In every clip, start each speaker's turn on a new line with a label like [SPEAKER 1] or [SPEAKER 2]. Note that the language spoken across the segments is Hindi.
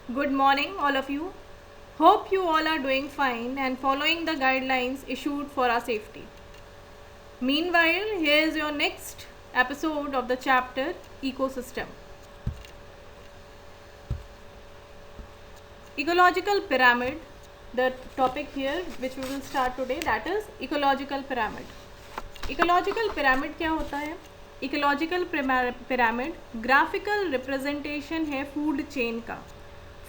[SPEAKER 1] Good morning, all of you. Hope you all are doing fine and following the guidelines issued for our safety. Meanwhile, here is your next episode of the chapter Ecosystem. Ecological pyramid, the topic here which we will start today, that is ecological pyramid. Ecological pyramid क्या होता है? Ecological pyramid ग्राफिकल रिप्रेजेंटेशन है फूड चेन का.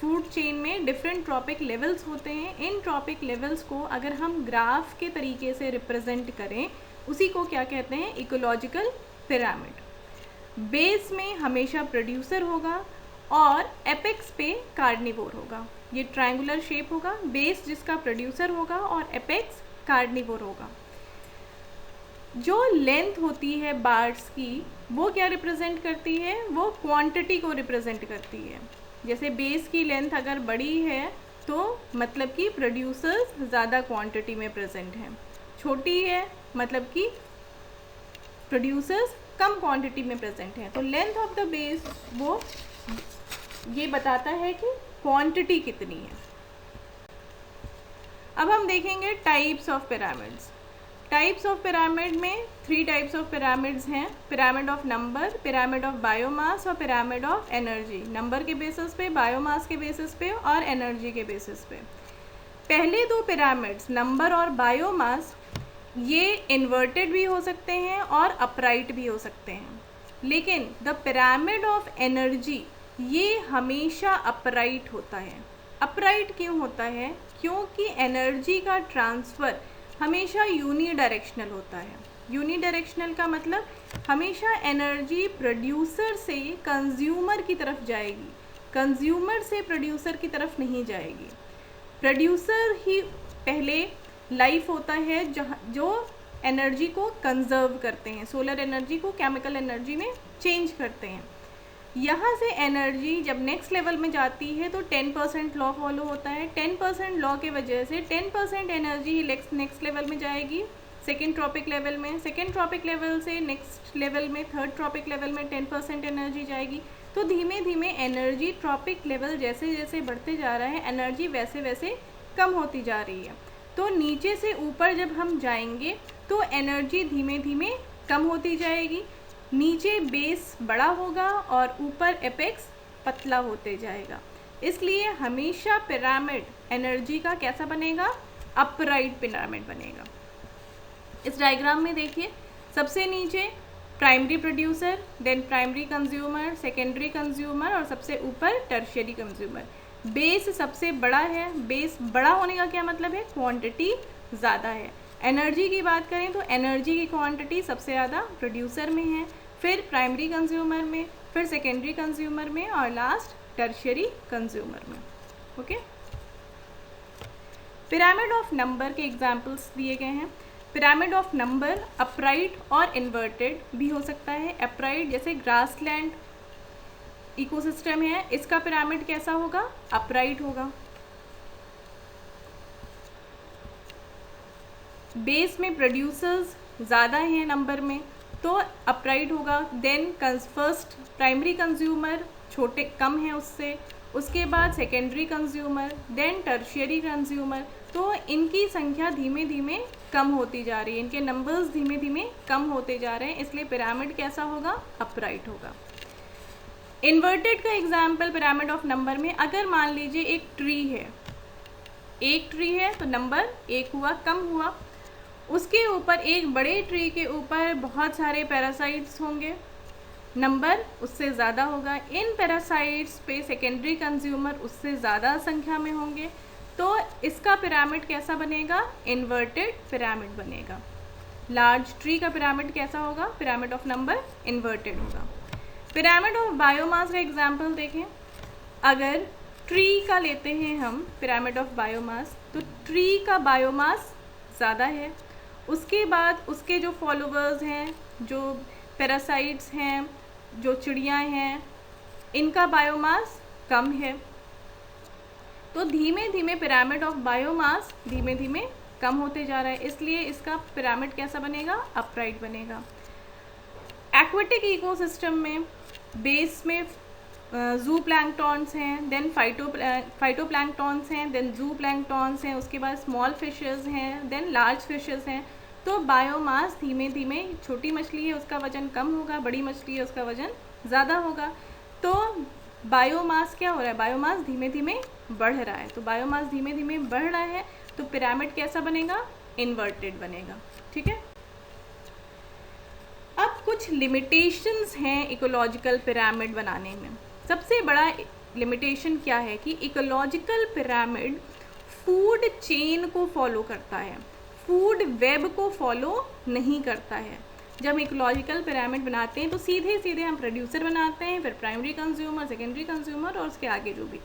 [SPEAKER 1] फूड चेन में डिफरेंट ट्रॉपिक लेवल्स होते हैं. इन ट्रॉपिक लेवल्स को अगर हम ग्राफ के तरीके से रिप्रेजेंट करें, उसी को क्या कहते हैं? Ecological pyramid. बेस में हमेशा प्रोड्यूसर होगा और एपेक्स पे कार्निवोर होगा. ये ट्रायंगुलर शेप होगा. बेस जिसका प्रोड्यूसर होगा और एपेक्स कार्निवोर होगा. जो लेंथ होती है बार्स की, वो क्या रिप्रेजेंट करती है? वो क्वांटिटी को रिप्रेजेंट करती है. जैसे बेस की लेंथ अगर बड़ी है तो मतलब कि प्रोड्यूसर्स ज़्यादा क्वांटिटी में प्रेजेंट हैं. छोटी है मतलब कि प्रोड्यूसर्स कम क्वांटिटी में प्रेजेंट हैं. तो लेंथ ऑफ द बेस वो ये बताता है कि क्वांटिटी कितनी है. अब हम देखेंगे types of pyramids. Types of pyramid में 3 टाइप्स ऑफ पिरामिड्स हैं. Pyramid of number, pyramid of biomass और पिरामिड ऑफ एनर्जी. नंबर के बेसिस पे, बायोमास के बेसिस पे और एनर्जी के बेसिस पे. पहले 2 पिरामिड्स नंबर और बायोमास ये इन्वर्टेड भी हो सकते हैं और अपराइट भी हो सकते हैं. लेकिन द पिरामिड ऑफ एनर्जी ये हमेशा अपराइट होता है. अपराइट क्यों होता है? क्योंकि एनर्जी का ट्रांसफ़र हमेशा यूनिडायरेक्शनल होता है. यूनिडायरेक्शनल का मतलब हमेशा एनर्जी प्रोड्यूसर से कंज्यूमर की तरफ जाएगी, कंज्यूमर से प्रोड्यूसर की तरफ नहीं जाएगी. प्रोड्यूसर ही पहले लाइफ होता है जो एनर्जी को कंजर्व करते हैं, सोलर एनर्जी को केमिकल एनर्जी में चेंज करते हैं. यहाँ से एनर्जी जब नेक्स्ट लेवल में जाती है तो 10% लॉ फॉलो होता है. 10% लॉ के वजह से 10% एनर्जी ही नेक्स्ट लेवल में जाएगी, सेकेंड ट्रॉपिक लेवल में. सेकेंड ट्रॉपिक लेवल से नेक्स्ट लेवल में, थर्ड ट्रॉपिक लेवल में 10% एनर्जी जाएगी. तो धीमे धीमे एनर्जी ट्रॉपिक लेवल जैसे जैसे बढ़ते जा रहा है, एनर्जी वैसे वैसे कम होती जा रही है. तो नीचे से ऊपर जब हम जाएंगे तो एनर्जी धीमे धीमे कम होती जाएगी. नीचे बेस बड़ा होगा और ऊपर एपेक्स पतला होते जाएगा. इसलिए हमेशा पिरामिड एनर्जी का कैसा बनेगा? अपराइट पिरामिड बनेगा. इस डायग्राम में देखिए, सबसे नीचे primary producer, then primary consumer, secondary consumer और सबसे ऊपर टर्शियरी कंज्यूमर. बेस सबसे बड़ा है. बेस बड़ा होने का क्या मतलब है? क्वांटिटी ज़्यादा है. एनर्जी की बात करें तो एनर्जी की क्वांटिटी सबसे ज़्यादा प्रोड्यूसर में है, फिर प्राइमरी कंज्यूमर में, फिर सेकेंडरी कंज्यूमर में और लास्ट टर्शियरी कंज्यूमर में. ओके. पिरामिड ऑफ नंबर के एग्जाम्पल्स दिए गए हैं. पिरामिड ऑफ नंबर अपराइट और इन्वर्टेड भी हो सकता है. अपराइट जैसे ग्रासलैंड इकोसिस्टम है, इसका पिरामिड कैसा होगा? अपराइट होगा. बेस में प्रोड्यूसर्स ज़्यादा हैं नंबर में तो अपराइट होगा. देन फर्स्ट प्राइमरी कंज्यूमर छोटे कम है उससे, उसके बाद secondary consumer, then tertiary consumer. तो इनकी संख्या धीमे धीमे कम होती जा रही है, इनके नंबर्स धीमे धीमे कम होते जा रहे हैं. इसलिए पिरामिड कैसा होगा? अपराइट होगा. इन्वर्टेड का एग्जाम्पल पिरामिड ऑफ नंबर में, अगर मान लीजिए एक ट्री है तो नंबर 1 हुआ, कम हुआ. उसके ऊपर एक बड़े ट्री के ऊपर बहुत सारे पैरासाइट्स होंगे, नंबर उससे ज़्यादा होगा. इन पैरासाइट्स पे सेकेंडरी कंज्यूमर उससे ज़्यादा संख्या में होंगे. तो इसका पिरामिड कैसा बनेगा? इन्वर्टेड पिरामिड बनेगा. लार्ज ट्री का पिरामिड कैसा होगा? पिरामिड ऑफ नंबर इन्वर्टेड होगा. पिरामिड ऑफ बायोमास का एग्जाम्पल देखें. अगर ट्री का लेते हैं हम पिरामिड ऑफ बायोमास, तो ट्री का बायोमास ज़्यादा है. उसके बाद उसके जो फॉलोवर्स हैं, जो पैरासाइट्स हैं, जो चिड़ियाँ हैं, इनका बायोमास कम है. तो धीमे धीमे पिरामिड ऑफ बायोमास धीमे धीमे कम होते जा रहा है. इसलिए इसका पिरामिड कैसा बनेगा? अपराइट बनेगा. एक्वेटिक इकोसिस्टम में बेस में जू प्लैंक्टॉन्स हैं, देन फाइटो प्लैंक्टॉन्स हैं, देन जू प्लैंक्टॉन्स हैं, उसके बाद स्मॉल फिशेस हैं, देन लार्ज फिशेस हैं। तो बायोमास धीमे धीमे, छोटी मछली है उसका वज़न कम होगा, बड़ी मछली है उसका वज़न ज़्यादा होगा। तो बायोमास क्या हो रहा है, बायोमास धीमे धीमे बढ़ रहा है। तो बायोमास धीमे धीमे बढ़ रहा है तो पिरामिड कैसा बनेगा, इन्वर्टेड बनेगा। ठीक है। अब कुछ लिमिटेशंस हैं इकोलॉजिकल पिरामिड बनाने में। सबसे बड़ा लिमिटेशन क्या है कि इकोलॉजिकल पिरामिड फूड चेन को फॉलो करता है, फूड वेब को फॉलो नहीं करता है। जब हम इकोलॉजिकल पिरामिड बनाते हैं तो सीधे सीधे हम प्रोड्यूसर बनाते हैं, फिर प्राइमरी कंज्यूमर, सेकेंडरी कंज्यूमर और उसके आगे जो भी,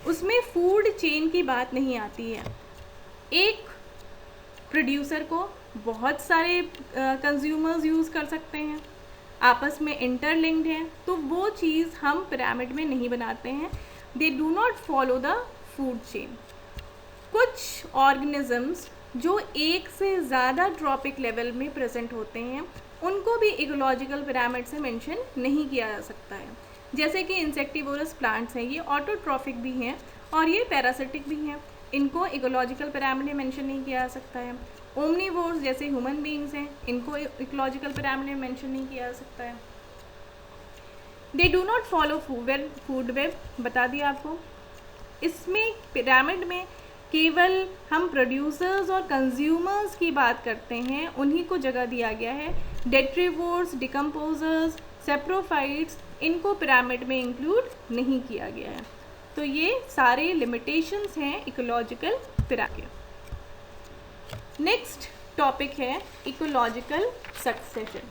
[SPEAKER 1] उसमें फूड चेन की बात नहीं आती है। एक प्रोड्यूसर को बहुत सारे कंज्यूमर्स यूज़ कर सकते हैं, आपस में इंटरलिंक्ड हैं, तो वो चीज़ हम पिरामिड में नहीं बनाते हैं। They do not follow the food chain. कुछ ऑर्गेनिजम्स जो एक से ज़्यादा ट्रॉपिक लेवल में प्रेजेंट होते हैं उनको भी इकोलॉजिकल पिरामिड से मेंशन नहीं किया जा सकता है। जैसे कि इंसेक्टिवोरस प्लांट्स हैं, ये ऑटोट्रॉफिक भी हैं और ये पैरासिटिक भी हैं, इनको इकोलॉजिकल पिरामिड में मेंशन नहीं किया जा सकता है। ओमनीवोर्स जैसे ह्यूमन बीइंग्स हैं, इनको इकोलॉजिकल पिरामिड में मेंशन नहीं किया जा सकता है। They do not follow food web, बता दिया आपको। इसमें पिरामिड में केवल हम प्रोड्यूसर्स और कंज्यूमर्स की बात करते हैं, उन्हीं को जगह दिया गया है। डेट्रीवोर्स, डिकम्पोजर्स, सेप्रोफाइट्स, इनको पिरामिड में इंक्लूड नहीं किया गया है। तो ये सारे लिमिटेशंस हैं इकोलॉजिकल पिरामिड। नेक्स्ट टॉपिक है इकोलॉजिकल सक्सेशन।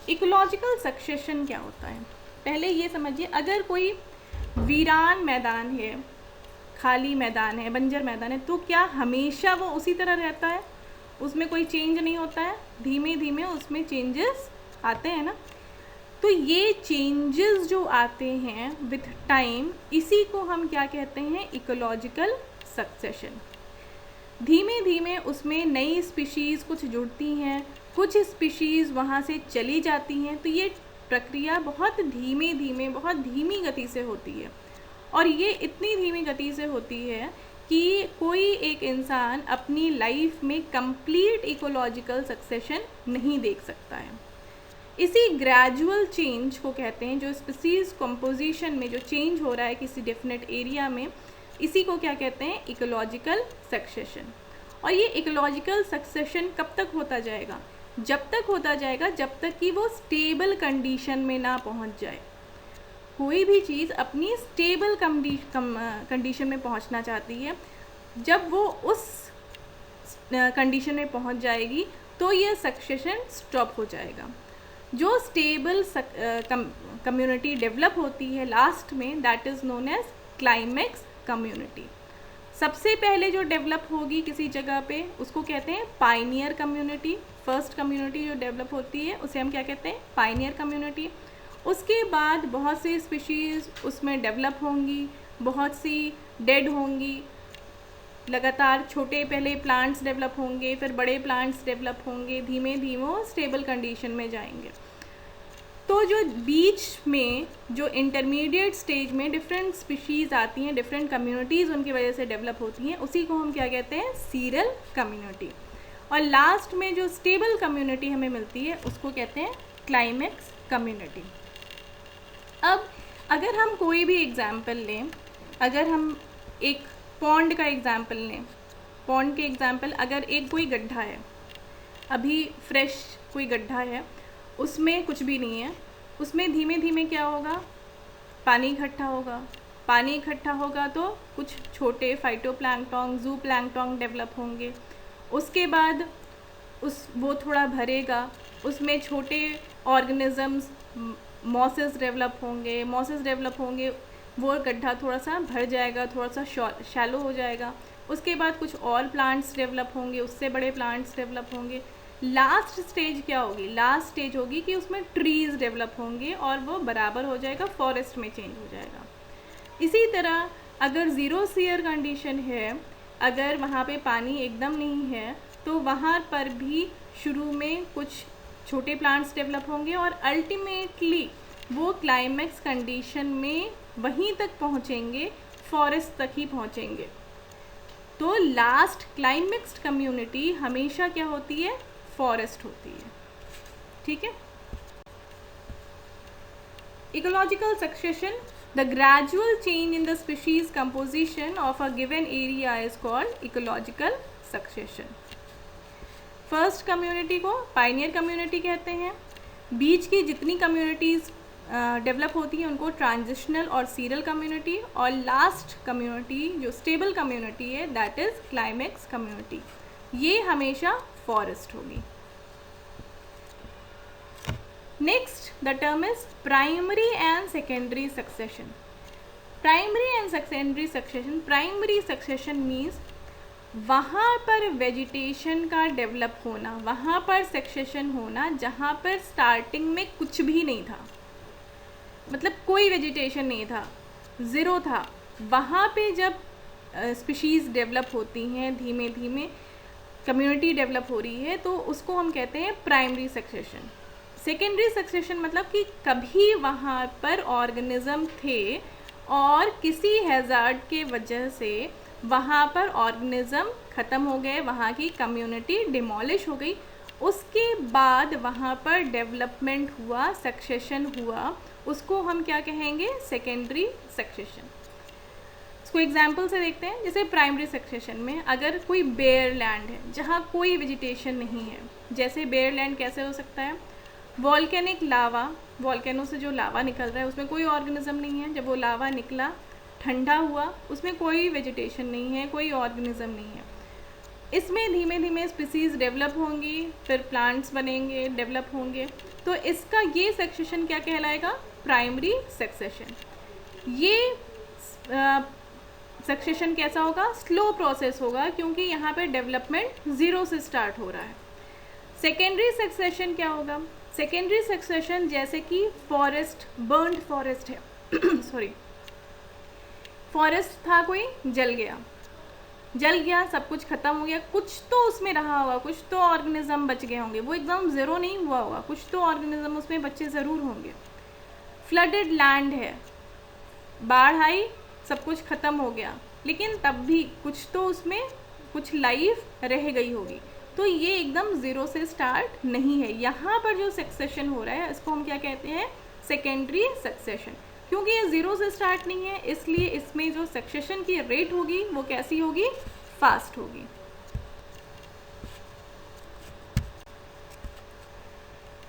[SPEAKER 1] इकोलॉजिकल सक्सेशन क्या होता है, पहले ये समझिए। अगर कोई वीरान मैदान है, खाली मैदान है, बंजर मैदान है, तो क्या हमेशा वो उसी तरह रहता है, उसमें कोई चेंज नहीं होता है? धीमे धीमे उसमें चेंजेस आते हैं ना। तो ये चेंजेस जो आते हैं विथ टाइम, इसी को हम क्या कहते हैं, इकोलॉजिकल सक्सेशन। धीमे धीमे उसमें नई स्पीशीज़ कुछ जुड़ती हैं, कुछ स्पीशीज़ वहाँ से चली जाती हैं। तो ये प्रक्रिया बहुत धीमे धीमे, बहुत धीमी गति से होती है, और ये इतनी धीमी गति से होती है कि कोई एक इंसान अपनी लाइफ में कंप्लीट इकोलॉजिकल सक्सेशन नहीं देख सकता है। इसी ग्रेजुअल चेंज को कहते हैं, जो स्पीसीज कंपोजिशन में जो चेंज हो रहा है किसी डेफिनेट एरिया में, इसी को क्या कहते हैं, इकोलॉजिकल सक्सेशन। और ये इकोलॉजिकल सक्सेशन कब तक होता जाएगा, जब तक होता जाएगा जब तक कि वो स्टेबल कंडीशन में ना पहुंच जाए। कोई भी चीज़ अपनी स्टेबल कंडीशन में पहुंचना चाहती है, जब वो उस कंडीशन में पहुंच जाएगी तो ये सक्सेशन स्टॉप हो जाएगा। जो स्टेबल कम्युनिटी डेवलप होती है लास्ट में, that is known as climax community. सबसे पहले जो डेवलप होगी किसी जगह पे, उसको कहते हैं पाइनियर कम्युनिटी। फर्स्ट कम्युनिटी जो डेवलप होती है उसे हम क्या कहते हैं, पाइनियर कम्युनिटी। उसके बाद बहुत सी स्पीशीज़ उसमें डेवलप होंगी, बहुत सी डेड होंगी, लगातार छोटे पहले प्लांट्स डेवलप होंगे, फिर बड़े प्लांट्स डेवलप होंगे, धीमे धीमे वो स्टेबल कंडीशन में जाएंगे। तो जो बीच में जो इंटरमीडिएट स्टेज में डिफरेंट स्पीशीज़ आती हैं, डिफरेंट कम्युनिटीज़ उनकी वजह से डेवलप होती हैं, उसी को हम क्या कहते हैं, सीरियल कम्युनिटी। और लास्ट में जो स्टेबल कम्युनिटी हमें मिलती है उसको कहते हैं क्लाइमेक्स कम्युनिटी। अब अगर हम कोई भी एग्ज़ाम्पल लें, अगर हम एक पॉन्ड का एग्ज़ाम्पल लें, पॉन्ड के एग्ज़ाम्पल, अगर एक कोई गड्ढा है, अभी फ्रेश कोई गड्ढा है, उसमें कुछ भी नहीं है, उसमें धीमे धीमे क्या होगा, पानी इकट्ठा होगा। पानी इकट्ठा होगा तो कुछ छोटे फाइटोप्लैंक्टन, जू प्लैंक्टन डेवलप होंगे। उसके बाद वो थोड़ा भरेगा, उसमें छोटे ऑर्गेनिजम्स, मॉसेस डेवलप होंगे। मॉसेस डेवलप होंगे, वो गड्ढा थोड़ा सा भर जाएगा, थोड़ा सा शैलो हो जाएगा। उसके बाद कुछ और प्लांट्स डेवलप होंगे, उससे बड़े प्लांट्स डेवलप होंगे। लास्ट स्टेज क्या होगी, लास्ट स्टेज होगी कि उसमें ट्रीज़ डेवलप होंगे और वो बराबर हो जाएगा, फॉरेस्ट में चेंज हो जाएगा। इसी तरह अगर ज़ीरो सीयर कंडीशन है, अगर वहाँ पे पानी एकदम नहीं है, तो वहाँ पर भी शुरू में कुछ छोटे प्लांट्स डेवलप होंगे और अल्टीमेटली वो क्लाइमेक्स कंडीशन में वहीं तक पहुँचेंगे, फॉरेस्ट तक ही पहुँचेंगे। तो लास्ट क्लाइमेक्स कम्युनिटी हमेशा क्या होती है? फॉरेस्ट होती है। ठीक है। Ecological succession, the gradual change in the species composition of a given area is called ecological succession. First community को पायनियर कम्युनिटी कहते हैं। बीच की जितनी कम्युनिटीज़ डेवलप होती हैं उनको ट्रांजिशनल और सीरियल कम्युनिटी, और लास्ट कम्युनिटी जो स्टेबल कम्युनिटी है दैट इज़ क्लाइमेक्स कम्युनिटी। ये हमेशा फॉरेस्ट होगी। Next the term is primary and secondary succession. Primary and secondary succession, primary succession means वहाँ पर वेजिटेशन का डेवलप होना, वहाँ पर सक्सेशन होना जहाँ पर स्टार्टिंग में कुछ भी नहीं था, मतलब कोई वेजिटेशन नहीं था, ज़ीरो था। वहाँ पे जब स्पीशीज़ डेवलप होती हैं, धीमे धीमे कम्युनिटी डेवलप हो रही है, तो उसको हम कहते हैं प्राइमरी सक्सेशन। सेकेंडरी सक्सेशन मतलब कि कभी वहाँ पर ऑर्गेनिज्म थे और किसी हैज़ार्ड के वजह से वहाँ पर ऑर्गेनिज्म ख़त्म हो गए, वहाँ की कम्युनिटी डिमोलिश हो गई, उसके बाद वहाँ पर डेवलपमेंट हुआ, सक्सेशन हुआ, उसको हम क्या कहेंगे? Secondary succession. इसको एग्जाम्पल से देखते हैं। जैसे प्राइमरी सक्सेशन में अगर कोई बेयर लैंड है जहाँ कोई वेजिटेशन नहीं है, जैसे बेयर लैंड कैसे हो सकता है? वॉल्केनिक लावा, वॉल्केनो से जो लावा निकल रहा है उसमें कोई ऑर्गेनिज्म नहीं है, जब वो लावा निकला, ठंडा हुआ, उसमें कोई वेजिटेशन नहीं है, कोई ऑर्गेनिज्म नहीं है। इसमें धीमे धीमे स्पीसीज़ डेवलप होंगी, फिर प्लांट्स बनेंगे, डेवलप होंगे, तो इसका ये सक्सेशन क्या कहलाएगा? Primary succession. ये सक्सेशन कैसा होगा? स्लो प्रोसेस होगा, क्योंकि यहाँ पे डेवलपमेंट ज़ीरो से स्टार्ट हो रहा है। सेकेंडरी सक्सेशन क्या होगा? सेकेंडरी सक्सेशन जैसे कि फॉरेस्ट, बर्न्ड फॉरेस्ट है सॉरी, फॉरेस्ट था, कोई जल गया, जल गया, सब कुछ ख़त्म हो गया, कुछ तो उसमें रहा होगा, कुछ तो ऑर्गेनिज्म बच गए होंगे, वो एकदम ज़ीरो नहीं हुआ होगा, कुछ तो ऑर्गेनिज्म उसमें बच्चे ज़रूर होंगे। फ्लडेड लैंड है, बाढ़ आई, सब कुछ ख़त्म हो गया, लेकिन तब भी कुछ तो उसमें कुछ लाइफ रह गई होगी। तो ये एकदम ज़ीरो से स्टार्ट नहीं है। यहाँ पर जो सक्सेशन हो रहा है इसको हम क्या कहते हैं? Secondary succession. क्योंकि ये ज़ीरो से स्टार्ट नहीं है, इसलिए इसमें जो सक्सेशन की रेट होगी वो कैसी होगी? फास्ट होगी।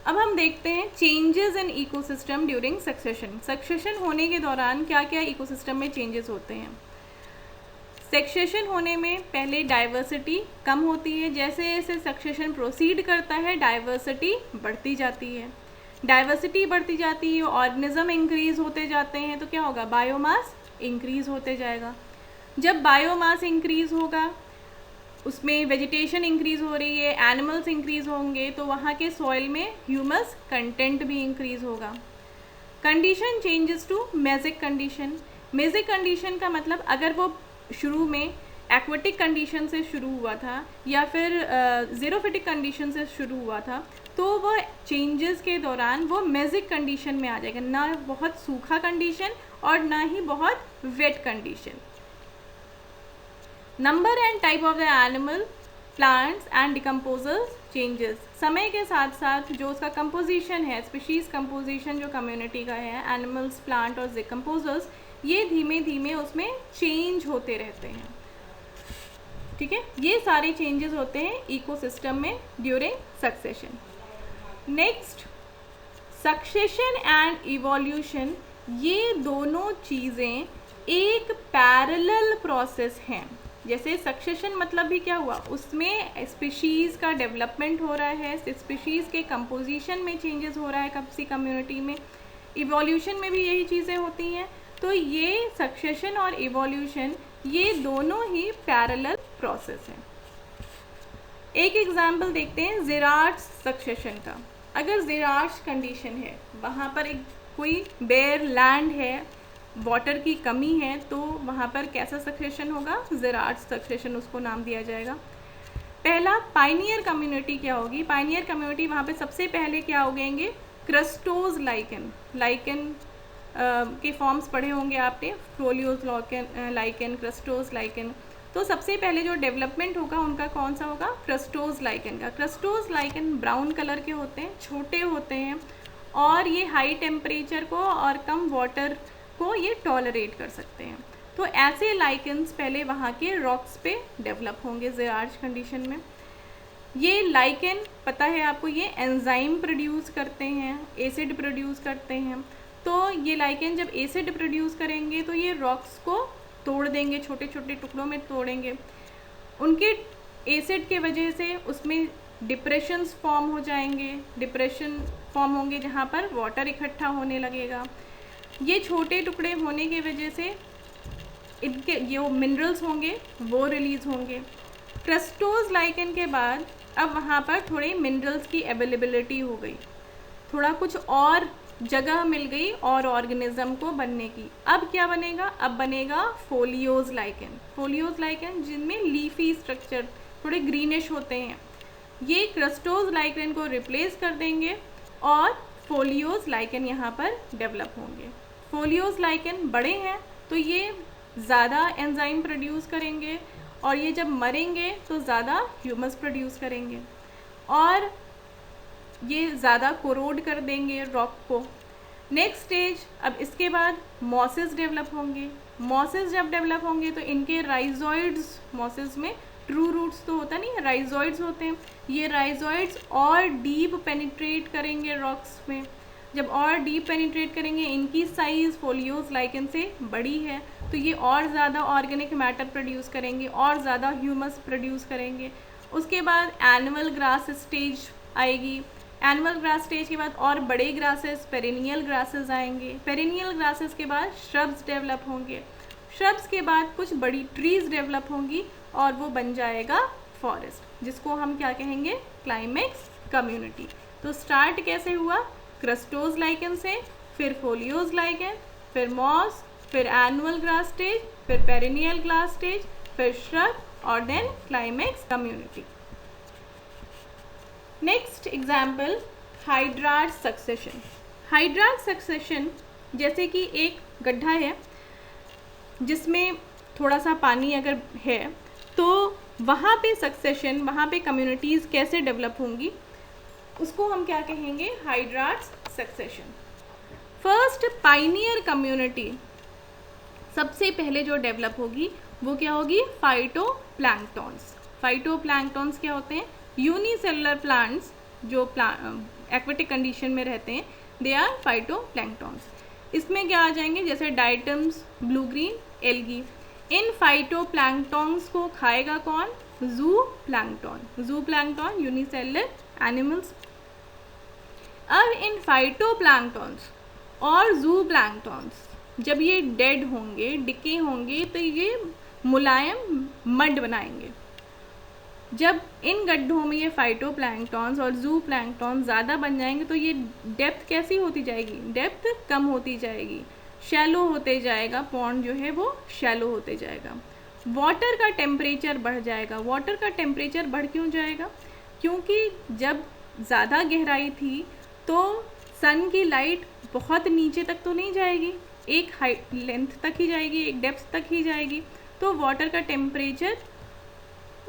[SPEAKER 1] अब हम देखते हैं changes in ecosystem during succession. Succession होने के दौरान क्या क्या इकोसिस्टम में चेंजेस होते हैं। सक्सेशन होने में पहले डाइवर्सिटी कम होती है, जैसे जैसे सक्सेशन प्रोसीड करता है डाइवर्सिटी बढ़ती जाती है, डाइवर्सिटी बढ़ती जाती है, ऑर्गेनिज्म इंक्रीज़ होते जाते हैं, तो क्या होगा? बायोमास इंक्रीज़ होते जाएगा। जब बायोमास इंक्रीज़ होगा, उसमें वेजिटेशन इंक्रीज़ हो रही है, एनिमल्स इंक्रीज़ होंगे, तो वहाँ के सॉइल में ह्यूमस कंटेंट भी इंक्रीज़ होगा। Condition changes to mesic condition. Mesic condition का मतलब अगर वो शुरू में एक्वेटिक कंडीशन से शुरू हुआ था या फिर ज़ीरोफिटिक कंडीशन से शुरू हुआ था, तो वो चेंजेस के दौरान वो मेजिक कंडीशन में आ जाएगा, ना बहुत सूखा कंडीशन और ना ही बहुत wait condition. Number and type of the animal, plants and decomposers changes. समय के साथ साथ जो उसका कंपोजिशन है, स्पीशीज़ कंपोजिशन जो कम्युनिटी का है, एनिमल्स, प्लांट और डिकम्पोजर्स, ये धीमे धीमे उसमें चेंज होते रहते हैं। ठीक है, ये सारे चेंजेस होते हैं इकोसिस्टम में during succession. Next, succession and evolution, ये दोनों चीज़ें एक पैरेलल प्रोसेस हैं। जैसे सक्सेशन मतलब भी क्या हुआ? उसमें स्पीशीज़ का डेवलपमेंट हो रहा है, स्पीशीज़ के कंपोजिशन में चेंजेस हो रहा है किसी कम्युनिटी में। इवोल्यूशन में भी यही चीज़ें होती हैं। तो ये सक्सेशन और इवोल्यूशन ये दोनों ही पैरेलल प्रोसेस हैं। एक एग्जाम्पल देखते हैं ज़िराट्स सक्सेशन का। अगर ज़िराट्स कंडीशन है, वहाँ पर एक कोई बेयर लैंड है, वाटर की कमी है, तो वहाँ पर कैसा सक्सेशन होगा? ज़िराट्स सक्सेशन उसको नाम दिया जाएगा। पहला, पाइनियर कम्युनिटी क्या होगी? पाइनियर कम्युनिटी, वहाँ पे सबसे पहले क्या उगेंगे? क्रस्टोज लाइकेन, लाइकेन के फॉर्म्स पढ़े होंगे आपने, फोलियोज लाइकेन, क्रस्टोज लाइकेन। तो सबसे पहले जो डेवलपमेंट होगा उनका कौन सा होगा, क्रस्टोज लाइकेन का। क्रस्टोज लाइकेन ब्राउन कलर के होते हैं, छोटे होते हैं और ये हाई टेम्परेचर को और कम वाटर को ये टॉलरेट कर सकते हैं। तो ऐसे लाइकेन्स पहले वहाँ के रॉक्स पे डेवलप होंगे ज़ेरार्च कंडीशन में। ये लाइकेन पता है आपको, ये एंजाइम प्रोड्यूस करते हैं, एसिड प्रोड्यूस करते हैं। तो ये लाइकेन जब एसिड प्रोड्यूस करेंगे तो ये रॉक्स को तोड़ देंगे, छोटे छोटे टुकड़ों में तोड़ेंगे। उनके एसिड के वजह से उसमें डिप्रेशंस फॉर्म हो जाएंगे, डिप्रेशन फॉर्म होंगे जहाँ पर वाटर इकट्ठा होने लगेगा। ये छोटे टुकड़े होने की वजह से इनके जो मिनरल्स होंगे वो रिलीज़ होंगे। क्रस्टोज लाइकेन के बाद अब वहाँ पर थोड़े मिनरल्स की अवेलेबिलिटी हो गई, थोड़ा कुछ और जगह मिल गई और ऑर्गेनिज्म को बनने की। अब क्या बनेगा, अब बनेगा फोलियोज लाइकेन। फोलियोज लाइकेन जिनमें लीफी स्ट्रक्चर थोड़े ग्रीनिश होते हैं, ये क्रस्टोज लाइकेन को रिप्लेस कर देंगे और फोलियोज लाइकेन यहाँ पर डेवलप होंगे। फोलियोज लाइकेन बड़े हैं तो ये ज़्यादा एंजाइम प्रोड्यूस करेंगे और ये जब मरेंगे तो ज़्यादा ह्यूमस प्रोड्यूस करेंगे और ये ज़्यादा कोरोड कर देंगे रॉक को। नेक्स्ट स्टेज, अब इसके बाद मॉसेस डेवलप होंगे। मॉसेस जब डेवलप होंगे तो इनके राइजॉइड्स, मॉसेस में ट्रू रूट्स तो होता नहीं है, राइजॉइड्स होते हैं। ये राइजॉइड्स और डीप पेनिट्रेट करेंगे रॉक्स में। जब और डीप पेनिट्रेट करेंगे, इनकी साइज़ फोलियोज लाइकेन से बड़ी है तो ये और ज़्यादा ऑर्गेनिक मैटर प्रोड्यूस करेंगे और ज़्यादा ह्यूमस प्रोड्यूस करेंगे। उसके बाद एनुअल ग्रास स्टेज आएगी। एनुअल ग्रास स्टेज के बाद और बड़े ग्रासेस, पेरिनियल ग्रासेस आएंगे। पेरिनियल ग्रासेस के बाद श्रब्स डेवलप होंगे। श्रब्स के बाद कुछ बड़ी ट्रीज़ डेवलप होंगी और वो बन जाएगा फॉरेस्ट, जिसको हम क्या कहेंगे, क्लाइमेक्स कम्युनिटी। तो स्टार्ट कैसे हुआ, क्रस्टोज लाइकेन से, फिर फोलियोज लाइकेन, फिर मॉस, फिर एनुअल ग्रास स्टेज, फिर पेरिनियल ग्रास स्टेज, फिर श्रब और then climax community. Next example, hydrarch succession. Hydrarch succession जैसे कि एक गड्ढा है जिसमें थोड़ा सा पानी अगर है तो वहाँ पे सक्सेशन, वहाँ पे कम्युनिटीज़ कैसे डेवलप होंगी, उसको हम क्या कहेंगे, hydrarch succession. First pioneer community सबसे पहले जो डेवलप होगी वो क्या होगी, फाइटोप्लैंक्टन्स। फाइटोप्लैंक्टन्स क्या होते हैं, यूनिसेलुलर प्लांट्स जो एक्वेटिक कंडीशन में रहते हैं, दे आर फाइटोप्लैंक्टन्स। इसमें क्या आ जाएंगे, जैसे डाइटम्स, ब्लू ग्रीन एल्गी। इन फाइटोप्लैंक्टन्स को खाएगा कौन, जू प्लैंक्टन। जू प्लैंक्टन यूनिसेलुलर एनिमल्स। अब इन फाइटोप्लैंक्टन्स और जू प्लैंक्टन्स जब ये डेड होंगे, डिके होंगे, तो ये मुलायम मड बनाएंगे। जब इन गड्ढों में ये फाइटोप्लैंक्टन्स और जू प्लैंक्टन ज़्यादा बन जाएंगे तो ये डेप्थ कैसी होती जाएगी, डेप्थ कम होती जाएगी, शैलो होते जाएगा, पॉन्ड जो है वो शैलो होते जाएगा। वाटर का टेम्परेचर बढ़ जाएगा। वाटर का टेम्परेचर बढ़ क्यों जाएगा, क्योंकि जब ज़्यादा गहराई थी तो सन की लाइट बहुत नीचे तक तो नहीं जाएगी, एक हाइट लेंथ तक ही जाएगी, एक डेप्थ तक ही जाएगी। तो वाटर का टेम्परेचर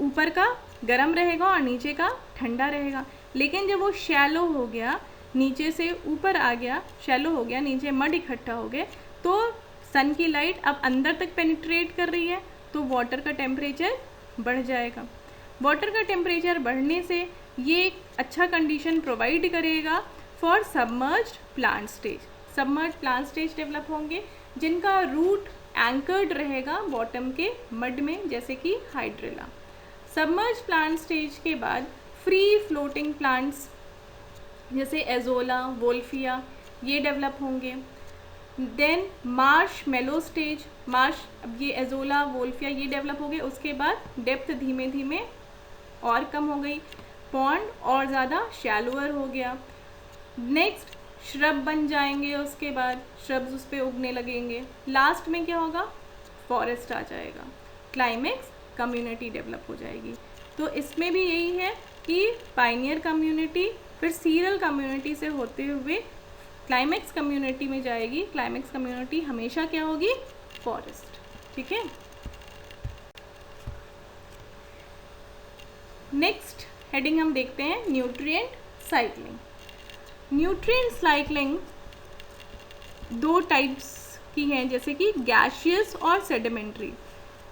[SPEAKER 1] ऊपर का गर्म रहेगा और नीचे का ठंडा रहेगा। लेकिन जब वो शैलो हो गया, नीचे से ऊपर आ गया, शैलो हो गया, नीचे मड इकट्ठा हो गए, तो सन की लाइट अब अंदर तक पेनिट्रेट कर रही है तो वाटर का टेम्परेचर बढ़ जाएगा। वाटर का टेम्परेचर बढ़ने से ये एक अच्छा कंडीशन प्रोवाइड करेगा for submerged plant stage. Submerged plant stage develop होंगे जिनका रूट एंकर्ड रहेगा बॉटम के मड में, जैसे कि हाइड्रेला। सबमर्ज्ड प्लांट स्टेज के बाद फ्री फ्लोटिंग प्लांट्स जैसे एजोला, वोल्फिया, ये डेवलप होंगे। देन मार्श मेलो स्टेज, मार्श, अब ये एजोला, वोल्फिया ये डेवलप हो गए। उसके बाद डेप्थ धीमे धीमे और कम हो गई, पॉन्ड और ज़्यादा शैलोअर हो गया। नेक्स्ट श्रब बन जाएंगे, उसके बाद श्रब्स उस पर उगने लगेंगे। लास्ट में क्या होगा, फॉरेस्ट आ जाएगा, क्लाइमेक्स कम्युनिटी डेवलप हो जाएगी। तो इसमें भी यही है कि पाइनियर कम्युनिटी फिर सीरियल कम्युनिटी से होते हुए क्लाइमेक्स कम्युनिटी में जाएगी, क्लाइमेक्स कम्युनिटी हमेशा क्या होगी, फॉरेस्ट। ठीक है, नेक्स्ट हेडिंग हम देखते हैं न्यूट्रिएंट साइक्लिंग। न्यूट्रिएंट साइक्लिंग दो टाइप्स की हैं, जैसे कि गैशियस और सेडिमेंट्री।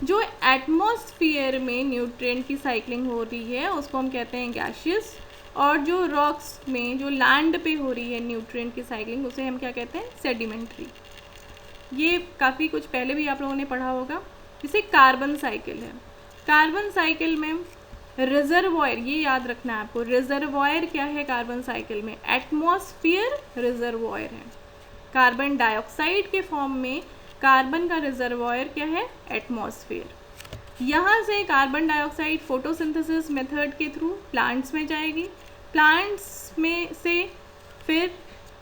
[SPEAKER 1] जो एटमॉस्फेयर में न्यूट्रिएंट की साइक्लिंग हो रही है उसको हम कहते हैं गैशियस, और जो रॉक्स में, जो लैंड पे हो रही है न्यूट्रिएंट की साइक्लिंग, उसे हम क्या कहते हैं, सेडिमेंट्री। ये काफ़ी कुछ पहले भी आप लोगों ने पढ़ा होगा। जैसे कार्बन साइकिल है, कार्बन साइकिल में रिजर्वॉयर, ये याद रखना है आपको, रिजर्वॉयर क्या है कार्बन साइकिल में, एटमॉस्फेयर रिजर्वॉयर है। कार्बन डाइऑक्साइड के फॉर्म में कार्बन का रिजर्वॉयर क्या है, एटमॉस्फेयर। यहाँ से कार्बन डाइऑक्साइड फोटोसिंथेसिस मेथड के थ्रू प्लांट्स में जाएगी, प्लांट्स में से फिर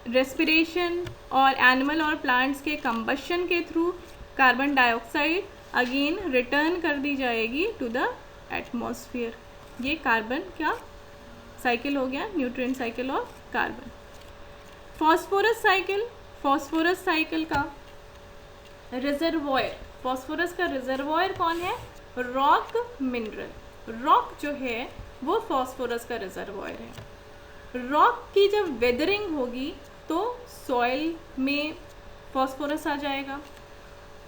[SPEAKER 1] रेस्पिरेशन और एनिमल और प्लांट्स के कंबशन के through carbon dioxide again return कर दी जाएगी टू द एटमॉस्फेयर। ये कार्बन क्या साइकिल हो गया, nutrient cycle of carbon. Phosphorus cycle, phosphorus cycle का रिजर्वॉयर, फॉस्फोरस का रिजर्वॉयर कौन है, रॉक मिनरल। रॉक जो है वो फॉस्फोरस का रिजर्वॉयर है। रॉक की जब वेदरिंग होगी तो सॉइल में फॉस्फोरस आ जाएगा,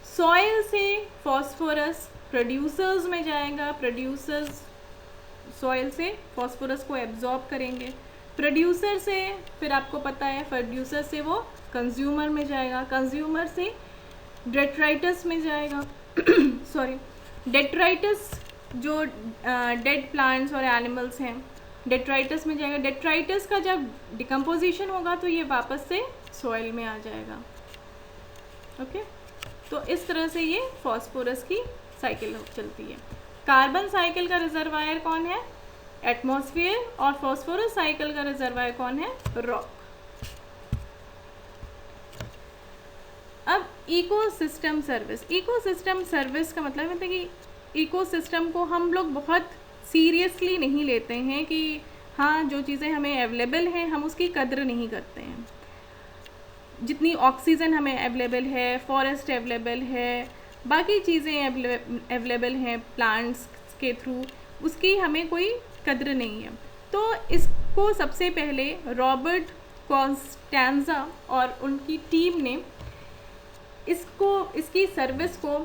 [SPEAKER 1] सॉइल से फॉस्फोरस प्रोड्यूसर्स में जाएगा, प्रोड्यूसर्स सॉइल से फॉस्फोरस को एब्जॉर्ब करेंगे, प्रोड्यूसर से फिर आपको पता है प्रोड्यूसर से वो कंज्यूमर में जाएगा, कंज्यूमर से डेट्राइटस में जाएगा सॉरी, डेट्राइटस जो डेड प्लांट्स और एनिमल्स हैं, डेट्राइटस में जाएगा। डेट्राइटस का जब डिकम्पोजिशन होगा तो ये वापस से सॉइल में आ जाएगा। ओके, तो इस तरह से ये फॉस्फोरस की साइकिल चलती है। कार्बन साइकिल का रिजर्वायर कौन है, एटमॉस्फेयर, और फॉस्फोरस साइकिल का रिजर्वायर कौन है, रॉक। अब इकोसिस्टम सर्विस, इकोसिस्टम सर्विस का मतलब है कि इकोसिस्टम को हम लोग बहुत सीरियसली नहीं लेते हैं कि हाँ जो चीज़ें हमें अवेलेबल हैं हम उसकी कद्र नहीं करते हैं। जितनी ऑक्सीजन हमें अवेलेबल है, फॉरेस्ट अवेलेबल है, बाकी चीज़ें अवेलेबल हैं प्लांट्स के थ्रू, उसकी हमें कोई कद्र नहीं है। तो इसको सबसे पहले रॉबर्ट कॉन्स्टेंजा और उनकी टीम ने इसकी सर्विस को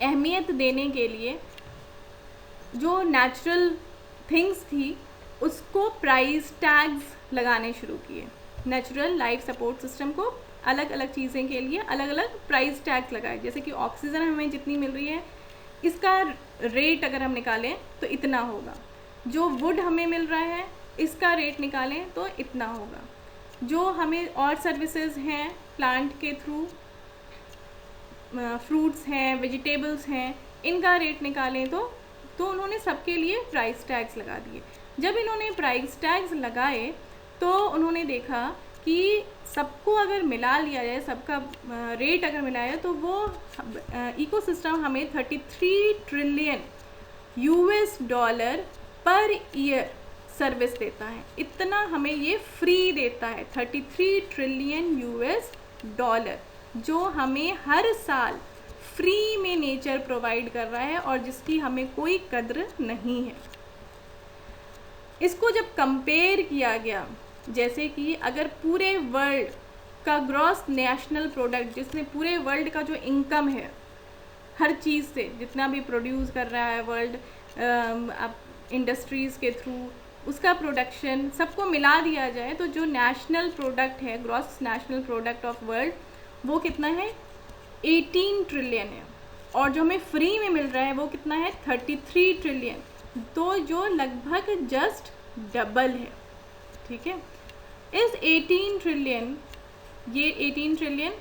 [SPEAKER 1] अहमियत देने के लिए जो नेचुरल थिंग्स थी उसको प्राइस टैग्स लगाने शुरू किए। नेचुरल लाइफ सपोर्ट सिस्टम को अलग अलग चीज़ें के लिए अलग अलग प्राइस टैग्स लगाए। जैसे कि ऑक्सीजन हमें जितनी मिल रही है इसका रेट अगर हम निकालें तो इतना होगा, जो वुड हमें मिल रहा है इसका रेट निकालें तो इतना होगा, जो हमें और सर्विसेज हैं प्लांट के थ्रू, फ्रूट्स हैं, वेजिटेबल्स हैं, इनका रेट निकालें तो उन्होंने सबके लिए प्राइस टैग्स लगा दिए। जब इन्होंने प्राइस टैग्स लगाए तो उन्होंने देखा कि सबको अगर मिला लिया जाए, सबका रेट अगर मिलाया तो वो इकोसिस्टम हमें 33 trillion US dollar per year service देता है। इतना हमें ये फ्री देता है, 33 ट्रिलियन US डॉलर, जो हमें हर साल फ्री में नेचर प्रोवाइड कर रहा है और जिसकी हमें कोई कद्र नहीं है। इसको जब कंपेयर किया गया, जैसे कि अगर पूरे वर्ल्ड का ग्रॉस नेशनल प्रोडक्ट, जिसमें पूरे वर्ल्ड का जो इनकम है हर चीज़ से जितना भी प्रोड्यूस कर रहा है वर्ल्ड इंडस्ट्रीज़ के थ्रू, उसका प्रोडक्शन सबको मिला दिया जाए तो जो नेशनल प्रोडक्ट है, gross national product of world, वो कितना है, 18 ट्रिलियन है। और जो हमें फ्री में मिल रहा है वो कितना है, 33 ट्रिलियन, तो जो लगभग जस्ट डबल है। ठीक है, इस 18 ट्रिलियन, ये 18 ट्रिलियन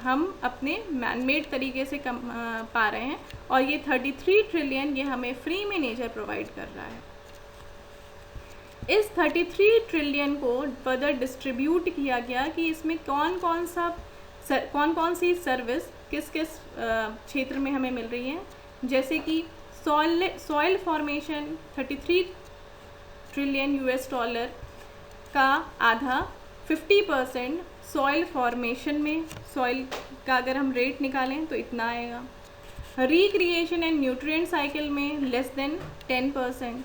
[SPEAKER 1] हम अपने मैनमेड तरीके से पा रहे हैं और ये 33 ट्रिलियन ये हमें फ्री में नेचर प्रोवाइड कर रहा है। इस 33 ट्रिलियन को फर्दर डिस्ट्रीब्यूट किया गया कि इसमें कौन कौन सी सर्विस किस किस क्षेत्र में हमें मिल रही है। जैसे कि soil formation 33 trillion US dollar का आधा 50% सॉइल फॉर्मेशन में, सॉइल का अगर हम रेट निकालें तो इतना आएगा। रिक्रिएशन एंड न्यूट्रिएंट साइकिल में less than 10%।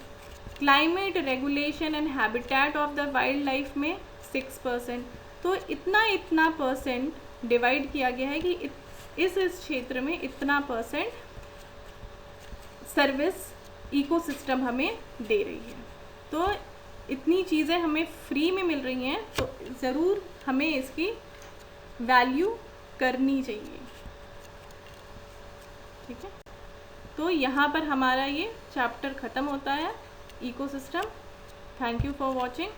[SPEAKER 1] Climate regulation and habitat of the wild life में 6%। तो इतना परसेंट डिवाइड किया गया है कि इस क्षेत्र में इतना परसेंट सर्विस इकोसिस्टम हमें दे रही है। तो इतनी चीज़ें हमें फ्री में मिल रही हैं, तो ज़रूर हमें इसकी वैल्यू करनी चाहिए। ठीक है, तो यहाँ पर हमारा ये चैप्टर ख़त्म होता है, ecosystem. Thank you for watching.